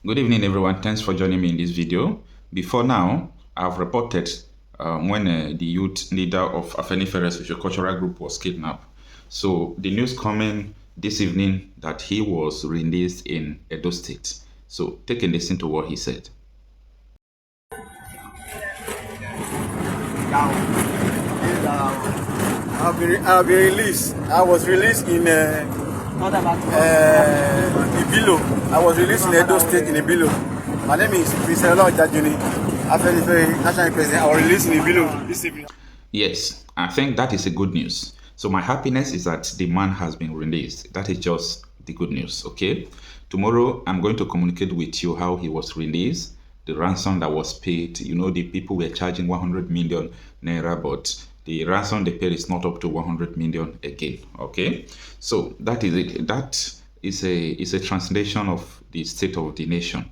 Good evening, everyone. Thanks for joining me in this video. Before now, I've reported when the youth leader of Afenifere social cultural group was kidnapped. So the news coming this evening that he was released in Edo State. So take a listen to what he said. I'll be released. I was released in Ibilo. I was released in Edo State in Ibilo. My name is Prince Ojukwu, Afenifere National President. I was released in Ibilo this evening. Yes, I think that is a good news. So my happiness is that the man has been released. That is just the good news, okay? Tomorrow, I'm going to communicate with you how he was released, the ransom that was paid. You know, the people were charging 100 million naira, but the ransom they paid is not up to 100 million again, okay? So that is it. That is a translation of the state of the nation.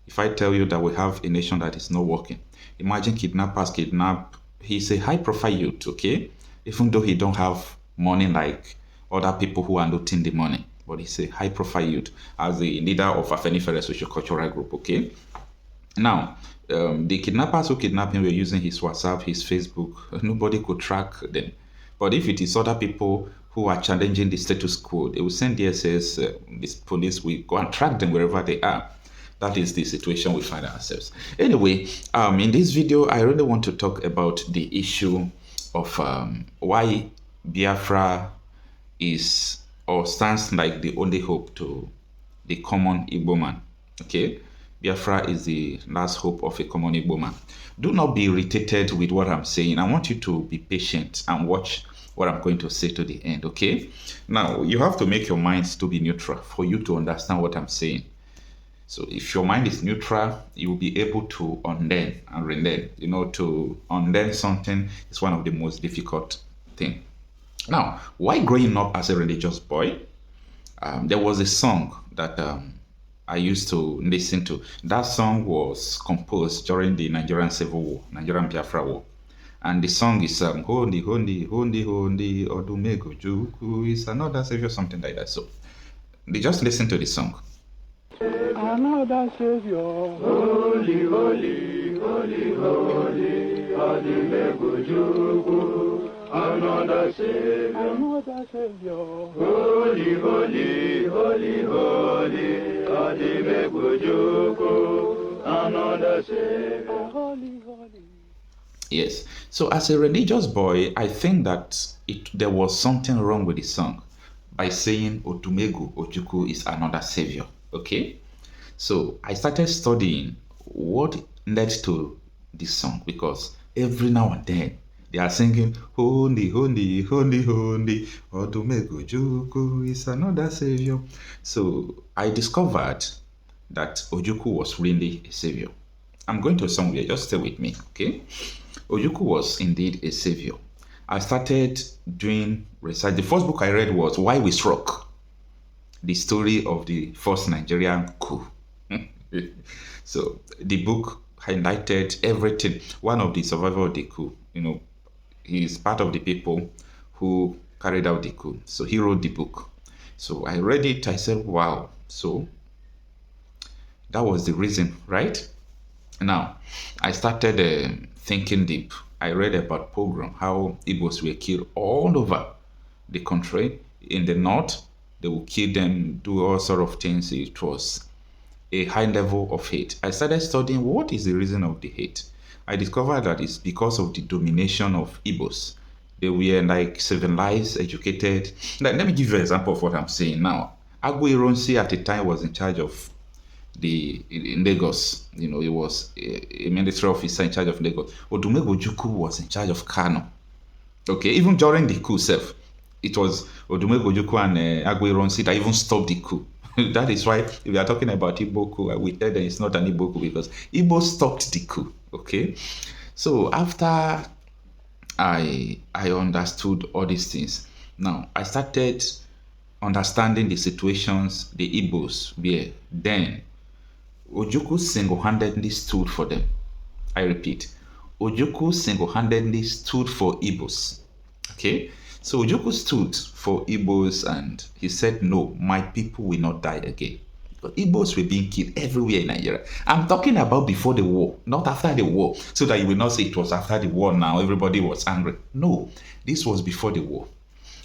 If I tell you that we have a nation that is not working, imagine kidnappers kidnap. He's a high-profile youth, okay? Even though he don't have money like other people who are looting the money, but he's a high-profile youth as the leader of Afenifere social cultural group, okay? Now, the kidnappers who kidnapped him were using his WhatsApp, his Facebook. Nobody could track them. But if it is other people who are challenging the status quo, they will send DSS, this police will go and track them wherever they are. That is the situation we find ourselves. Anyway, in this video, I really want to talk about the issue of why Biafra is or stands like the only hope to the common Igbo man. Okay, Biafra is the last hope of a common Igbo man. Do not be irritated with what I'm saying. I want you to be patient and watch what I'm going to say to the end. Okay, now you have to make your mind to be neutral for you to understand what I'm saying. So if your mind is neutral, you will be able to unlearn and relearn. You know, to unlearn something is one of the most difficult things. Now, while growing up as a religious boy, there was a song that I used to listen to. That song was composed during the Nigerian Civil War, Nigerian Biafra War. And the song is Holy, Holy, Holy, Holy, Odumego Ojukwu is another savior, something like that. So they just listen to the song. Another Savior, holy, holy, holy, holy, Odumego Ojukwu. Another Savior, holy, holy, holy, holy, Odumego Ojukwu. Another Savior, holy, holy. Yes. So as a religious boy, I think that there was something wrong with the song by saying Odumego Ojukwu is another savior. Okay. So I started studying what led to this song, because every now and then they are singing Holy, Holy, Holy, Holy, Odumego Ojukwu is another savior. So I discovered that Ojukwu was really a savior. I'm going to somewhere, just stay with me, okay? Ojukwu was indeed a savior. I started doing research. The first book I read was Why We Struck, the story of the first Nigerian coup. So the book highlighted everything. One of the survivors of the coup, you know, he is part of the people who carried out the coup. So he wrote the book. So I read it. I said, wow. So that was the reason, right? Now, I started thinking deep. I read about pogrom, how Igbos were killed all over the country. In the north, they would kill them, do all sort of things. It was a high level of hate. I started studying what is the reason of the hate. I discovered that it's because of the domination of Igbos. They were like civilized, educated. Like, let me give you an example of what I'm saying now. Agui Ironsi at the time was in charge of in Lagos. You know, he was a military officer in charge of Lagos. Odumego Ojukwu was in charge of Kanu. Okay, even during the coup itself, it was Odumego Ojukwu and Agui Ironsi that even stopped the coup. That is why if we are talking about Igbo coup, we tell them it's not an Igbo coup because Igbo stopped the coup. Okay, so after I understood all these things, now I started understanding the situations the Igbos were then. Ojukwu single-handedly stood for them. I repeat, Ojukwu single-handedly stood for Igbos. Okay, so Ojukwu stood for Igbos and he said, no, my people will not die again. But Igbos were being killed everywhere in Nigeria. I'm talking about before the war, not after the war. So that you will not say it was after the war now, everybody was angry. No, this was before the war.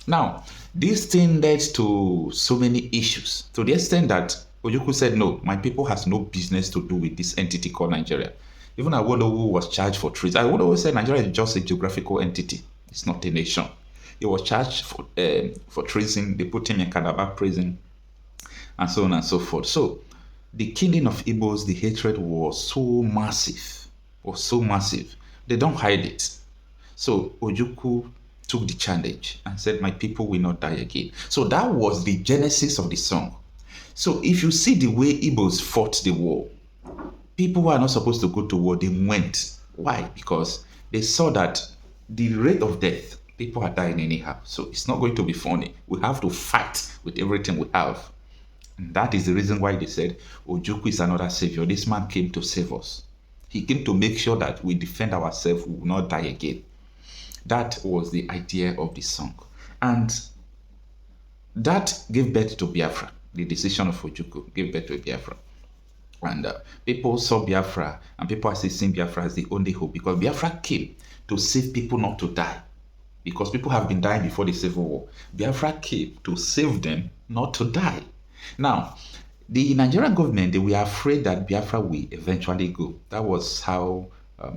Now, this thing led to so many issues, to the extent that Ojukwu said, no, my people has no business to do with this entity called Nigeria. Even Awolowo was charged for treason. Awolowo said Nigeria is just a geographical entity. It's not a nation. He was charged for treason. They put him in Calabar prison, and so on and so forth. So the killing of Igbos, the hatred was so massive, They don't hide it. So Ojukwu took the challenge and said, my people will not die again. So that was the genesis of the song. So if you see the way Igbos fought the war, people who are not supposed to go to war, they went. Why? Because they saw that the rate of death, people are dying anyhow. So it's not going to be funny. We have to fight with everything we have. And that is the reason why they said, Ojukwu is another savior. This man came to save us. He came to make sure that we defend ourselves, we will not die again. That was the idea of the song. And that gave birth to Biafra. The decision of Ojukwu gave birth to Biafra. And people saw Biafra, and people are still seeing Biafra as the only hope, because Biafra came to save people not to die. Because people have been dying before the Civil War. Biafra came to save them not to die. Now, the Nigerian government, they were afraid that Biafra will eventually go. That was how,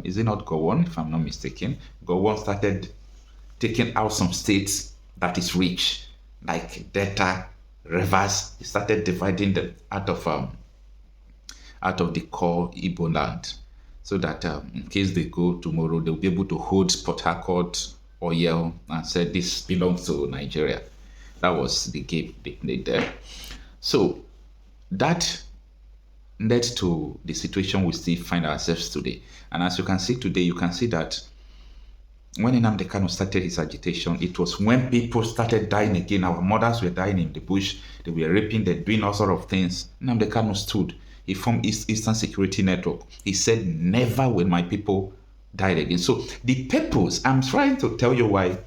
is it not Gowon, if I'm not mistaken? Gowon started taking out some states that is rich, like Delta, Rivers. He started dividing them out of the core Igbo land, so that in case they go tomorrow, they'll be able to hold Port Harcourt, Oyel, and say this belongs to Nigeria. That was the game they played there. So that led to the situation we still find ourselves today. And as you can see today, you can see that when Nnamdi Kanu started his agitation, it was when people started dying again. Our mothers were dying in the bush. They were raping, they're doing all sorts of things. Nnamdi Kanu stood. He formed Eastern Security Network. He said, never will my people die again. So the purpose, I'm trying to tell you why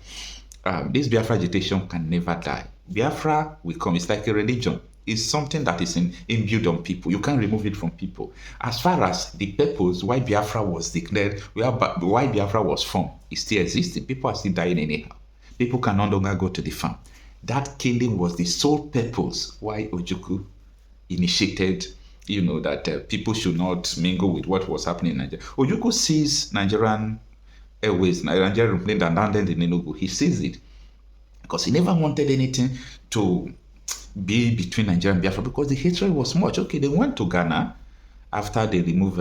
this Biafra agitation can never die. Biafra will come. It's like a religion. It's something that is imbued on people. You can't remove it from people. As far as the purpose why Biafra was declared, why Biafra was formed, it still existing. People are still dying anyhow. People can no longer go to the farm. That killing was the sole purpose why Ojukwu initiated, that people should not mingle with what was happening in Nigeria. Ojukwu sees Nigerian Airways, Nigerian plane that landed in Enugu. He sees it because he never wanted anything to be between Nigeria and Biafra, because the hatred was much. Okay, they went to Ghana after they removed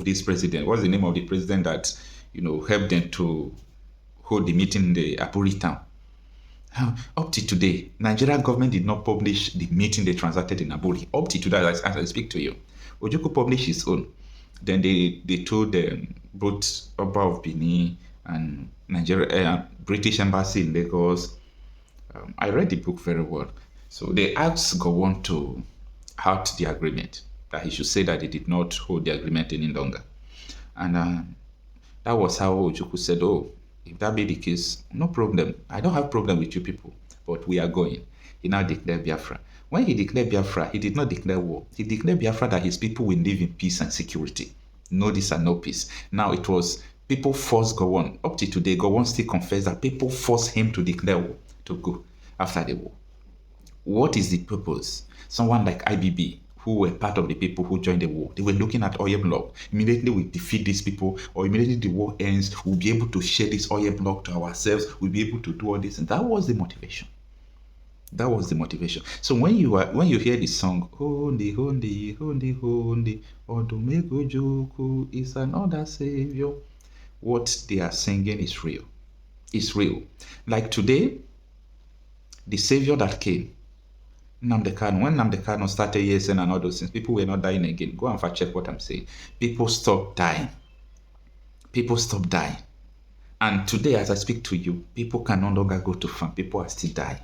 this president. What's the name of the president that helped them to hold the meeting in the Apuri town? Up to today, Nigerian government did not publish the meeting they transacted in Aburi. Up to today, as I speak to you, Ojukwu published his own. Then they told both Oba of Benin and Nigeria, British Embassy in Lagos. I read the book very well. So they asked Gowon to halt the agreement, that he should say that he did not hold the agreement any longer. And that was how Ojukwu said, oh, if that be the case, no problem. I don't have problem with you people, but we are going. He now declared Biafra. When he declared Biafra, he did not declare war. He declared Biafra that his people will live in peace and security. No this and no peace. Now it was people forced Gowon. Up to today, Gowon still confessed that people forced him to declare war, to go after the war. What is the purpose? Someone like IBB, who were part of the people who joined the war, they were looking at oil block. Immediately we defeat these people, or immediately the war ends, we'll be able to share this oil block to ourselves, we'll be able to do all this. And that was the motivation. That was the motivation. So when you hear the song, Hondi, Hondi, Hondi, Hondi, Odumego Ojukwu is another savior, what they are singing is real. It's real. Like today, the savior that came, Nnamdi Kanu, when Nnamdi Kanu started ESN and all those things, people were not dying again. Go and fact check what I'm saying. People stopped dying. People stopped dying. And today, as I speak to you, people can no longer go to farm. People are still dying.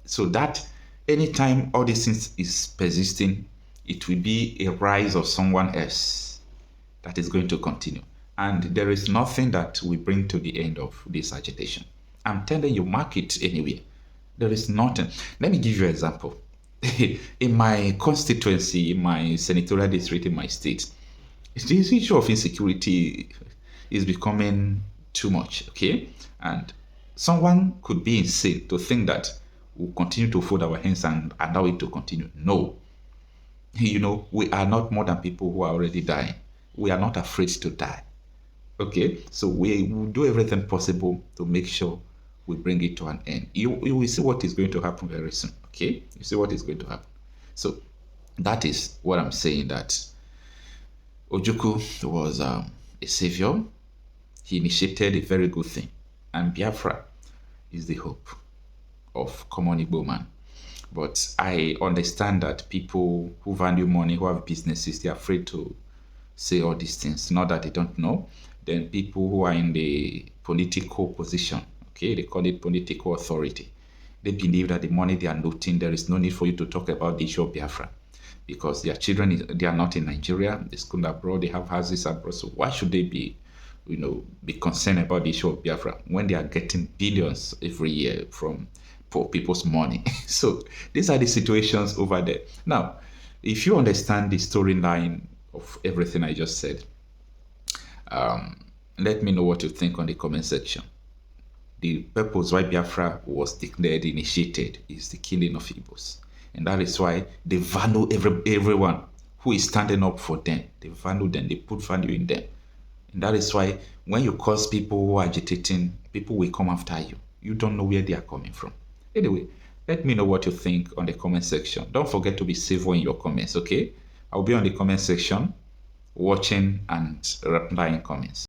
So that anytime all these things is persisting, it will be a rise of someone else that is going to continue. And there is nothing that will bring to the end of this agitation. I'm telling you, mark it anywhere. There is nothing. Let me give you an example. in my constituency, in my senatorial district, in my state, this issue of insecurity is becoming too much, okay? And someone could be insane to think that we'll continue to fold our hands and allow it to continue. No. We are not more than people who are already dying. We are not afraid to die. Okay? So we will do everything possible to make sure we bring it to an end. You will see what is going to happen very soon. Okay? You see what is going to happen. So that is what I'm saying, that Ojukwu was a savior. He initiated a very good thing. And Biafra is the hope of common Igbo man. But I understand that people who value money, who have businesses, they're afraid to say all these things. Not that they don't know. Then people who are in the political position, okay, they call it political authority. They believe that the money they are looting, there is no need for you to talk about the issue of Biafra, because their children, they are not in Nigeria, they school abroad, they have houses abroad. So why should they be concerned about the issue of Biafra when they are getting billions every year from poor people's money? So these are the situations over there. Now, if you understand the storyline of everything I just said, let me know what you think on the comment section. The purpose why Biafra was declared, initiated, is the killing of Igbos. And that is why they value everyone who is standing up for them. They value them, they put value in them. And that is why when you cause people who are agitating, people will come after you. You don't know where they are coming from. Anyway, let me know what you think on the comment section. Don't forget to be civil in your comments, okay? I'll be on the comment section watching and replying comments.